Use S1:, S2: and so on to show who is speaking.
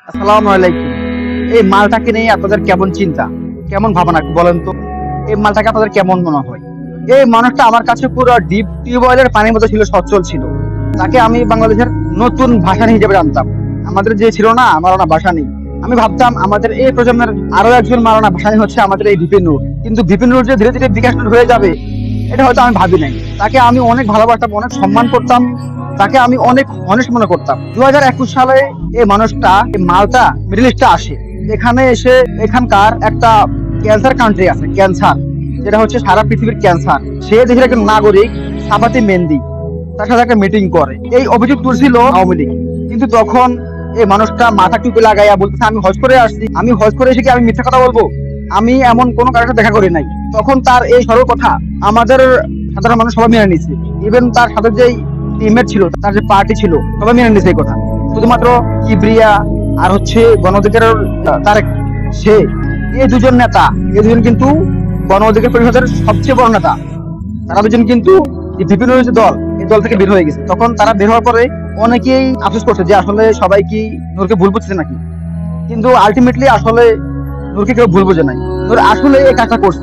S1: আসসালামু আলাইকুম। এই মালটাকে নিয়ে আপনাদের কেমন চিন্তা, কেমন ভাবনা বলেন তো? এই মালটাকে আপনাদের কেমন মনে হয়? এই মানুষটা আমার কাছে পুরো ডিপ টিউবওয়েলের পানির মতো ছিল, সচ্ছল ছিল। তাকে আমি বাংলাদেশের নতুন ভাসানী হিসেবে জানতাম। আমাদের যে ছিল না মাওলানা ভাসানী, আমি ভাবতাম আমাদের এই প্রজন্মের আরো একজন মাওলানা ভাসানী হচ্ছে আমাদের এই বিপিন নূর। কিন্তু বিপিন নূর যে ধীরে ধীরে বিকাশ নূর হয়ে যাবে, এটা হয়তো আমি ভাবি নাই। তাকে আমি অনেক ভালোবাসতাম, অনেক সম্মান করতাম, তাকে আমি অনেক অনেক মনে করতাম। 2021 সালে এই মানুষটা, এই মালটা মিডল ইস্টে আসে। এখানে এসে এখানকার একটা ক্যান্সার কান্ট্রি আছে, ক্যান্সার, যেটা হচ্ছে সারা পৃথিবীর ক্যান্সার। সে দেশের একজন নাগরিক, সাবাতি মেহেন্দি, তার সাথে একটা মিটিং করে। এই অভিযোগ তুলছিল আওয়ামী লীগ। কিন্তু তখন এই মানুষটা মাথা টুপি লাগাইয়া বলতেছে, আমি হজ করে আসছি, আমি হজ করে এসে কি আমি মিথ্যা কথা বলবো? আমি এমন কোন কারোর সাথে দেখা করি নাই। তখন তার এই সরল কথা আমাদের সাধারণ মানুষ সবাই মেনে নিচ্ছে। ইভেন তার সাথে যেই টিমমেট ছিল, তার যে পার্টি ছিল, সবাই মেনে নিচ্ছে এই কথা। শুধুমাত্র কিবরিয়া আর হচ্ছে গণ অধিকারের তারেক, সে, এই দুজন নেতা, এই দুজন কিন্তু গণ অধিকার পরিষদের সবচেয়ে বড় নেতা। তারা দুজন কিন্তু এই বিভিন্ন যে দল, এই দল থেকে বের হয়ে গেছে। তখন তারা বের হওয়ার পরে অনেকেই আফসোস করছে যে আসলে সবাই কি নূরকে ভুল বুঝছে নাকি। কিন্তু আলটিমেটলি আসলে নূরকে কেউ ভুল বোঝে নাই। নূর আসলে এই কাজটা করছে।